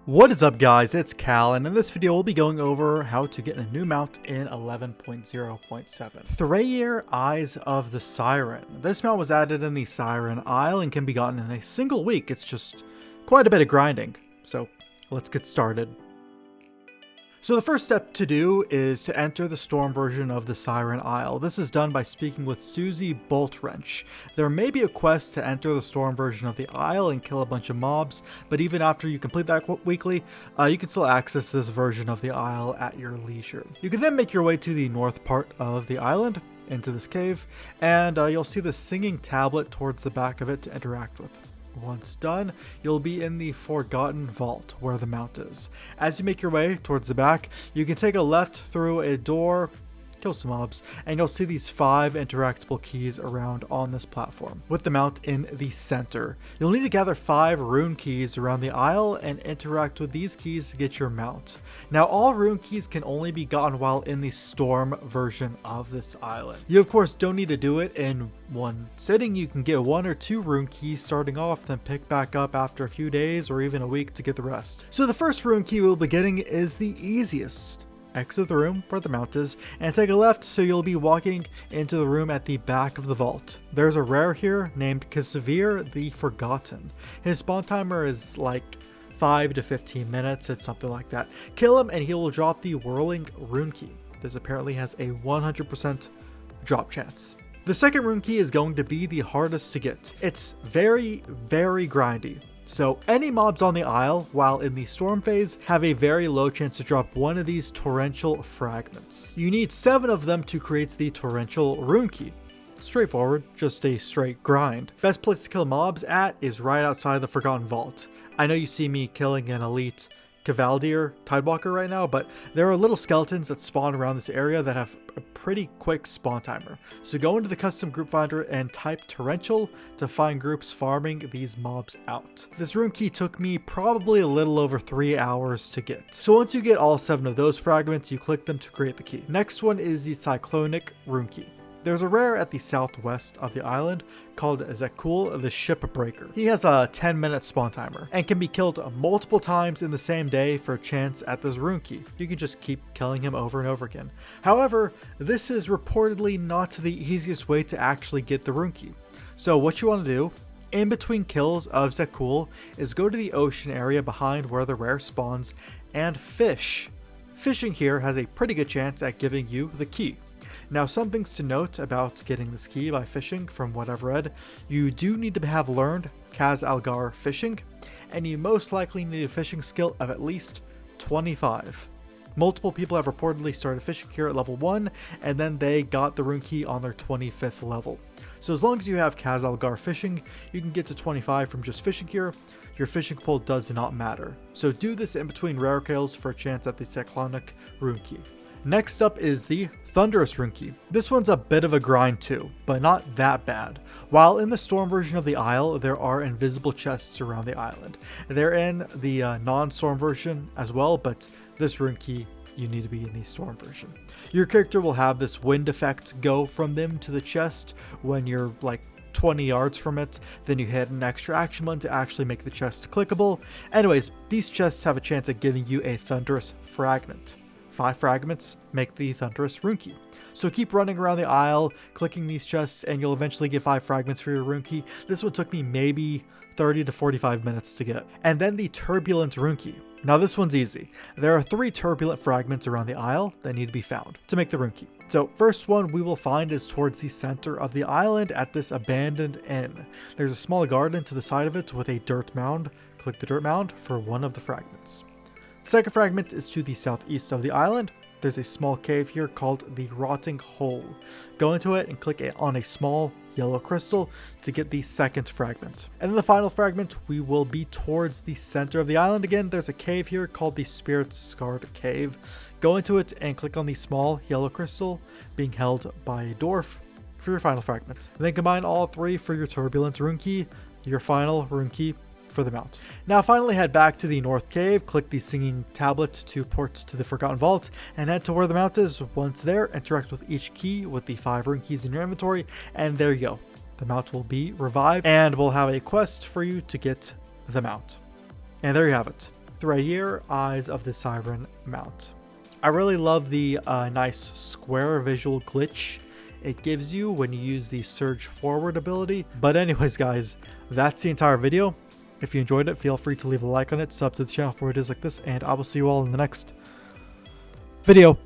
What is up guys, it's Cal, and in this video we'll be going over how to get a new mount in 11.0.7. Thrayir Eyes of the Siren. This mount was added in the Siren Isle and can be gotten in a single week. It's just quite a bit of grinding, so let's get started. So the first step to do is to enter the storm version of the Siren Isle. This is done by speaking with Susie Boltwrench. There may be a quest to enter the storm version of the Isle and kill a bunch of mobs, but even after you complete that weekly, you can still access this version of the Isle at your leisure. You can then make your way to the north part of the island, into this cave, and you'll see the singing tablet towards the back of it to interact with. Once done, you'll be in the Forgotten Vault where the mount is. As you make your way towards the back, you can take a left through a door, kill some mobs, and you'll see these 5 interactable keys around on this platform, with the mount in the center. You'll need to gather 5 rune keys around the isle and interact with these keys to get your mount. Now all rune keys can only be gotten while in the storm version of this island. You of course don't need to do it in one sitting. You can get 1 or 2 rune keys starting off, then pick back up after a few days or even a week to get the rest. So the first rune key we'll be getting is the easiest. Exit the room where the mount is and take a left, so you'll be walking into the room at the back of the vault. There's a rare here named Thrayir the Forgotten. His spawn timer is like 5 to 15 minutes, it's something like that. Kill him and he will drop the Whirling rune key. This apparently has a 100% drop chance. The second rune key is going to be the hardest to get. It's very grindy. So any mobs on the isle while in the storm phase have a very low chance to drop one of these torrential fragments. You need 7 of them to create the torrential rune key. Straightforward, just a straight grind. Best place to kill mobs at is right outside the Forgotten Vault. I know you see me killing an elite Cavaldier Tidewalker right now, but there are little skeletons that spawn around this area that have a pretty quick spawn timer. So go into the custom group finder and type Torrential to find groups farming these mobs out. This rune key took me probably a little over 3 hours to get. So once you get all 7 of those fragments, you click them to create the key. Next one is the Cyclonic rune key. There's a rare at the southwest of the island called Zekul the Shipbreaker. He has a 10-minute spawn timer and can be killed multiple times in the same day for a chance at this rune key. You can just keep killing him over and over again. However, this is reportedly not the easiest way to actually get the rune key. So what you want to do in between kills of Zekul is go to the ocean area behind where the rare spawns and fish. Fishing here has a pretty good chance at giving you the key. Now, some things to note about getting this key by fishing. From what I've read, you do need to have learned Kaz Algar fishing, and you most likely need a fishing skill of at least 25. Multiple people have reportedly started fishing here at level 1, and then they got the rune key on their 25th level. So as long as you have Kaz Algar fishing, you can get to 25 from just fishing here. Your fishing pole does not matter. So do this in between rare kills for a chance at the Cyclonic rune key. Next up is the Thunderous rune key. This one's a bit of a grind too, but not that bad. While in the storm version of the isle, there are invisible chests around the island. They're in the non-storm version as well, but this rune key, you need to be in the storm version. Your character will have this wind effect go from them to the chest when you're like 20 yards from it. Then you hit an extra action button to actually make the chest clickable. Anyways, these chests have a chance at giving you a Thunderous fragment. 5 fragments make the Thunderous rune key. So keep running around the isle, clicking these chests, and you'll eventually get 5 fragments for your rune key. This one took me maybe 30 to 45 minutes to get. And then the Turbulent rune key. Now this one's easy. There are 3 turbulent fragments around the isle that need to be found to make the rune key. So first one we will find is towards the center of the island at this abandoned inn. There's a small garden to the side of it with a dirt mound. Click the dirt mound for one of the fragments. Second fragment is to the southeast of the island. There's a small cave here called the Rotting Hole. Go into it and click on a small yellow crystal to get the second fragment. And then the final fragment, we will be towards the center of the island again. There's a cave here called the Spirit's Scarred Cave. Go into it and click on the small yellow crystal being held by a dwarf for your final fragment. And then combine all 3 for your Turbulent rune key, your final rune key for the mount. Now finally head back to the North Cave, click the singing tablet to port to the Forgotten Vault, and head to where the mount is. Once there, interact with each key with the 5 rune keys in your inventory, and there you go. The mount will be revived, and we'll have a quest for you to get the mount. And there you have it. Thrayir, Eyes of the Siren mount. I really love the nice square visual glitch it gives you when you use the surge forward ability. But anyways guys, that's the entire video. If you enjoyed it, feel free to leave a like on it, sub to the channel for videos like this, and I will see you all in the next video.